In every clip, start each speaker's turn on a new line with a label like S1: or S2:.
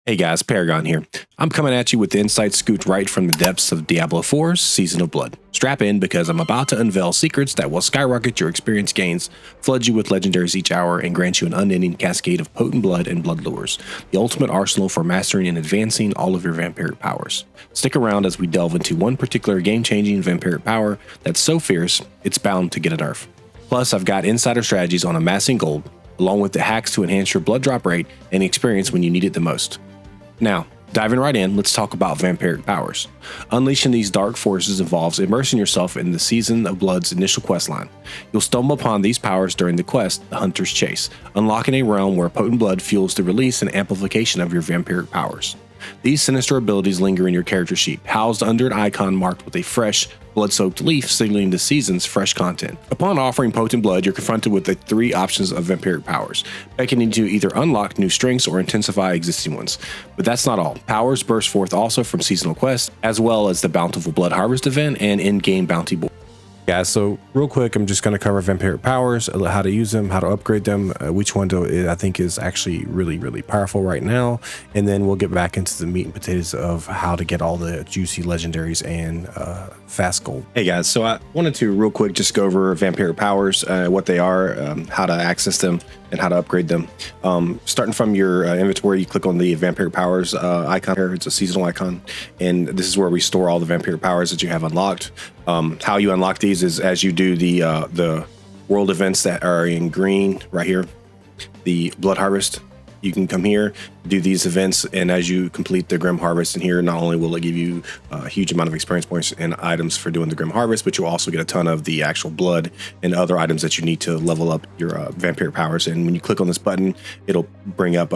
S1: Hey guys, Paragon here. I'm coming at you with the insight scooped right from the depths of Diablo 4's Season of Blood. Strap in because I'm about to unveil secrets that will skyrocket your experience gains, flood you with legendaries each hour, and grant you an unending cascade of potent blood and blood lures, the ultimate arsenal for mastering and advancing all of your vampiric powers. Stick around as we delve into one particular game-changing vampiric power that's so fierce, it's bound to get a nerf. Plus, I've got insider strategies on amassing gold, along with the hacks to enhance your blood drop rate and experience when you need it the most. Now, diving right in, let's talk about vampiric powers. Unleashing these dark forces involves immersing yourself in the Season of Blood's initial questline. You'll stumble upon these powers during the quest, The Hunter's Chase, unlocking a realm where potent blood fuels the release and amplification of your vampiric powers. These sinister abilities linger in your character sheet, housed under an icon marked with a fresh, blood-soaked leaf signaling the season's fresh content. Upon offering potent blood, you're confronted with the three options of vampiric powers, beckoning to either unlock new strengths or intensify existing ones. But that's not all. Powers burst forth also from seasonal quests, as well as the Bountiful Blood Harvest event and in-game bounty board. Guys, so real quick, I'm just going to cover vampiric powers, how to use them, how to upgrade them, which one I think is actually really powerful right now, and then we'll get back into the meat and potatoes of how to get all the juicy legendaries and fast gold. Hey guys, so I wanted to real quick just go over vampiric powers, what they are, how to access them, and how to upgrade them. Starting from your inventory, you click on the vampiric powers icon here. It's a seasonal icon, and this is where we store all the vampiric powers that you have unlocked. How you unlock these is as you do the world events that are in green right here, the blood harvest. You can come here, do these events, and as you complete the Grim Harvest in here, not only will it give you a huge amount of experience points and items for doing the Grim Harvest, but you'll also get a ton of the actual blood and other items that you need to level up your vampiric powers. And when you click on this button, it'll bring up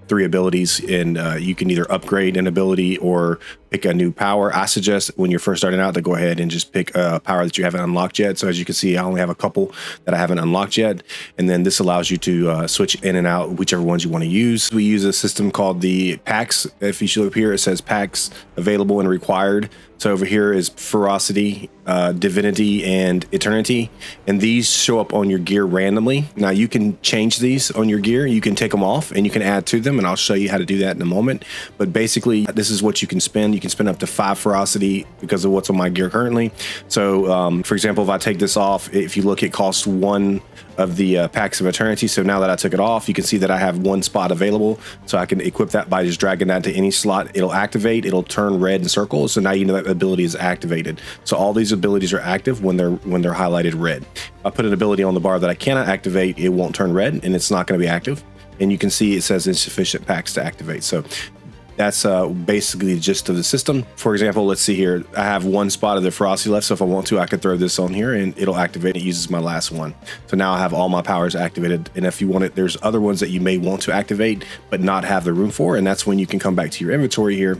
S1: 3 abilities, and you can either upgrade an ability or pick a new power. I suggest when you're first starting out to go ahead and just pick a power that you haven't unlocked yet. So as you can see, I only have a couple that I haven't unlocked yet. And then this allows you to switch in and out whichever ones you want to use. We use a system called the packs. If you should look here, it says packs available and required. So over here is Ferocity, Divinity, and Eternity. And these show up on your gear randomly. Now you can change these on your gear. You can take them off and you can add to them. And I'll show you how to do that in a moment. But basically, this is what you can spend. You can spend up to 5 Ferocity because of what's on my gear currently. So for example, if I take this off, if you look, it costs 1 of the packs of Eternity. So now that I took it off, you can see that I have 1 spot available. So I can equip that by just dragging that to any slot. It'll activate, it'll turn red in circles. So now you know that ability is activated. So all these abilities are active when they're highlighted red. If I put an ability on the bar that I cannot activate, it won't turn red and it's not going to be active. And you can see it says insufficient packs to activate. So that's basically the gist of the system. For example, let's see here. I have 1 spot of the Ferocity left, so if I want to, I could throw this on here and it'll activate. It uses my last one. So now I have all my powers activated. And if you want it, there's other ones that you may want to activate, but not have the room for. And that's when you can come back to your inventory here.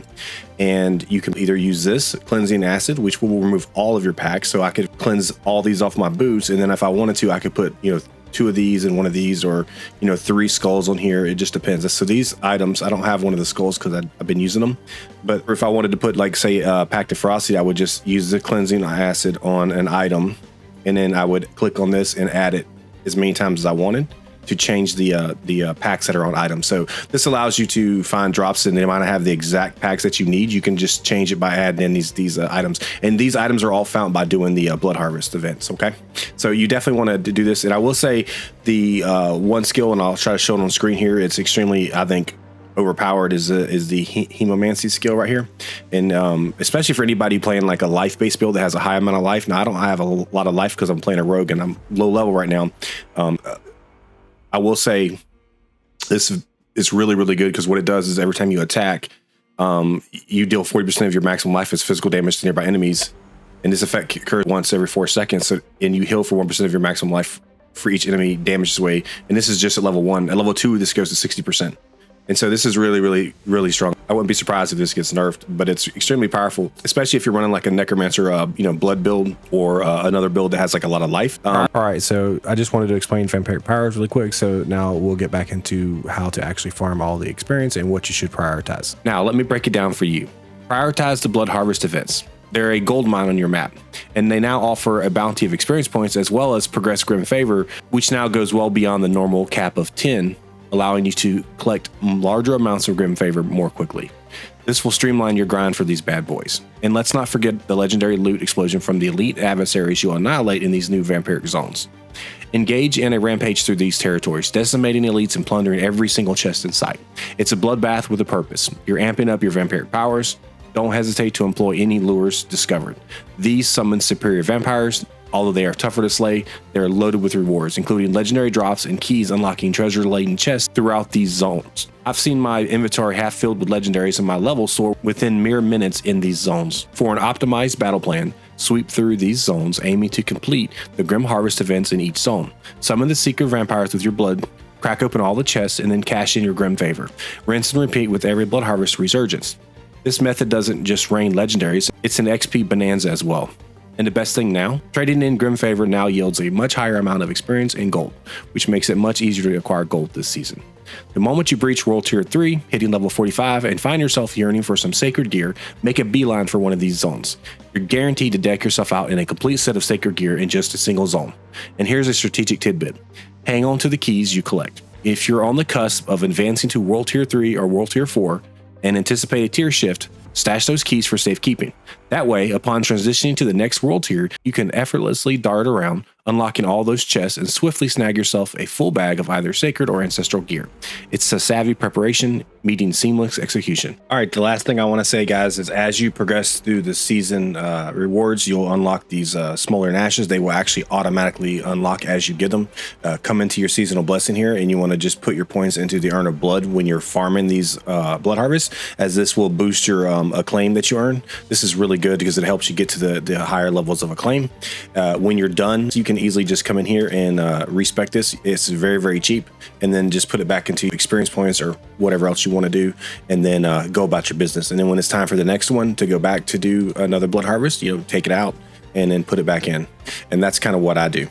S1: And you can either use this cleansing acid, which will remove all of your packs. So I could cleanse all these off my boots. And then if I wanted to, I could put, 2 of these and 1 of these, or 3 skulls on here. It just depends. So these items, I don't have one of the skulls because I've been using them, but if I wanted to put, like, say, Pact of Ferocity, I would just use the cleansing acid on an item, and then I would click on this and add it as many times as I wanted to change the packs that are on items. So this allows you to find drops, and they might not have the exact packs that you need. You can just change it by adding in these items, and these items are all found by doing the blood harvest events. Okay, so you definitely want to do this. And I will say the one skill, and I'll try to show it on screen here. It's extremely, I think, overpowered is the hemomancy skill right here. And especially for anybody playing like a life-based build that has a high amount of life. Now I don't have a lot of life because I'm playing a rogue and I'm low level right now. I will say this is really good because what it does is every time you attack, you deal 40% of your maximum life as physical damage to nearby enemies. And this effect occurs once every 4 seconds. So, and you heal for 1% of your maximum life for each enemy damaged away. And this is just at level 1. At level 2, this goes to 60%. And so this is really strong. I wouldn't be surprised if this gets nerfed, but it's extremely powerful, especially if you're running like a necromancer, blood build, or another build that has like a lot of life. All right, so I just wanted to explain vampiric powers really quick. So now we'll get back into how to actually farm all the experience and what you should prioritize. Now let me break it down for you. Prioritize the blood harvest events. They're a gold mine on your map, and they now offer a bounty of experience points as well as progress grim favor, which now goes well beyond the normal cap of 10. allowing you to collect larger amounts of Grim Favor more quickly. This will streamline your grind for these bad boys. And let's not forget the legendary loot explosion from the elite adversaries you'll annihilate in these new Vampiric zones. Engage in a rampage through these territories, decimating elites and plundering every single chest in sight. It's a bloodbath with a purpose. You're amping up your vampiric powers. Don't hesitate to employ any lures discovered. These summon superior vampires. Although they are tougher to slay, they are loaded with rewards, including legendary drops and keys unlocking treasure-laden chests throughout these zones. I've seen my inventory half filled with legendaries and my levels soar within mere minutes in these zones. For an optimized battle plan, sweep through these zones, aiming to complete the Grim Harvest events in each zone. Summon the secret vampires with your blood, crack open all the chests, and then cash in your Grim Favor. Rinse and repeat with every Blood Harvest resurgence. This method doesn't just rain legendaries, it's an XP bonanza as well. And the best thing now, trading in Grim Favor now yields a much higher amount of experience and gold, which makes it much easier to acquire gold this season. The moment you breach World Tier 3, hitting level 45, and find yourself yearning for some sacred gear, make a beeline for one of these zones. You're guaranteed to deck yourself out in a complete set of sacred gear in just a single zone. And here's a strategic tidbit. Hang on to the keys you collect. If you're on the cusp of advancing to World Tier 3 or World Tier 4 and anticipate a tier shift, stash those keys for safekeeping. That way, upon transitioning to the next world tier, you can effortlessly dart around, unlocking all those chests and swiftly snag yourself a full bag of either sacred or ancestral gear. It's a savvy preparation meeting seamless execution. All right, the last thing I want to say, guys, is as you progress through the season rewards, you'll unlock these smolder ashes. They will actually automatically unlock as you get them. Come into your seasonal blessing here, and you want to just put your points into the urn of blood when you're farming these blood harvests, as this will boost your acclaim that you earn. This is really good because it helps you get to the higher levels of acclaim. When you're done, you can easily just come in here and respec this. It's very, very cheap, and then just put it back into experience points or whatever else you want to do, and then go about your business. And then when it's time for the next one to go back to do another blood harvest, take it out and then put it back in. And that's kind of what I do.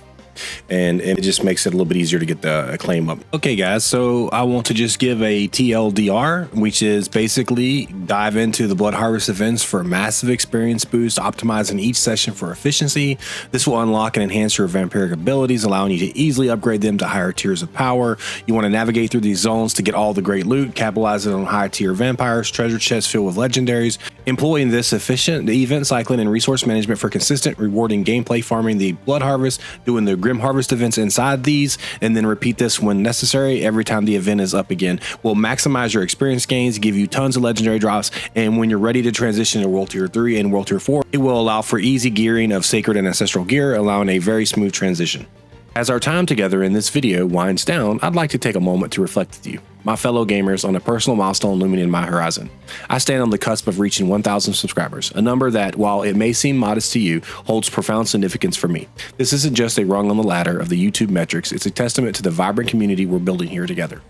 S1: And it just makes it a little bit easier to get the acclaim up. Okay, guys, so I want to just give a TLDR, which is basically dive into the Blood Harvest events for a massive experience boost, optimizing each session for efficiency. This will unlock and enhance your vampiric abilities, allowing you to easily upgrade them to higher tiers of power. You want to navigate through these zones to get all the great loot, capitalizing on high tier vampires, treasure chests filled with legendaries, employing this efficient event cycling and resource management for consistent, rewarding gameplay, farming the Blood Harvest, doing the Grim Harvest events inside these, and then repeat this when necessary every time the event is up again. Will maximize your experience gains, give you tons of legendary drops, and when you're ready to transition to World Tier 3 and World Tier 4, it will allow for easy gearing of sacred and ancestral gear, allowing a very smooth transition. As our time together in this video winds down, I'd like to take a moment to reflect with you, my fellow gamers, on a personal milestone looming in my horizon. I stand on the cusp of reaching 1,000 subscribers, a number that, while it may seem modest to you, holds profound significance for me. This isn't just a rung on the ladder of the YouTube metrics, it's a testament to the vibrant community we're building here together.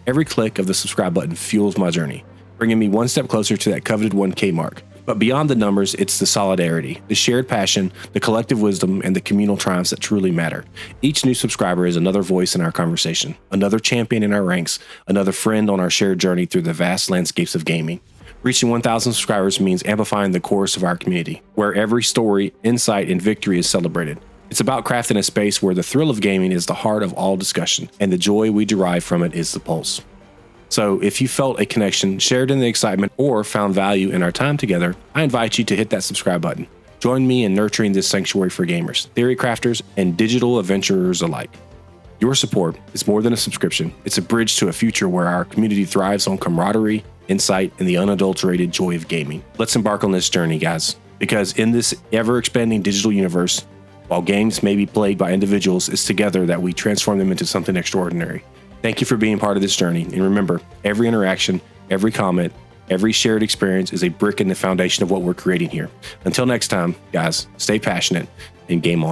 S1: Every click of the subscribe button fuels my journey, bringing me one step closer to that coveted 1K mark. But beyond the numbers, it's the solidarity, the shared passion, the collective wisdom, and the communal triumphs that truly matter. Each new subscriber is another voice in our conversation, another champion in our ranks, another friend on our shared journey through the vast landscapes of gaming. Reaching 1,000 subscribers means amplifying the chorus of our community, where every story, insight, and victory is celebrated. It's about crafting a space where the thrill of gaming is the heart of all discussion, and the joy we derive from it is the pulse. So if you felt a connection, shared in the excitement, or found value in our time together, I invite you to hit that subscribe button. Join me in nurturing this sanctuary for gamers, theory crafters, and digital adventurers alike. Your support is more than a subscription. It's a bridge to a future where our community thrives on camaraderie, insight, and the unadulterated joy of gaming. Let's embark on this journey, guys, because in this ever-expanding digital universe, while games may be played by individuals, it's together that we transform them into something extraordinary. Thank you for being part of this journey. And remember, every interaction, every comment, every shared experience is a brick in the foundation of what we're creating here. Until next time, guys, stay passionate and game on.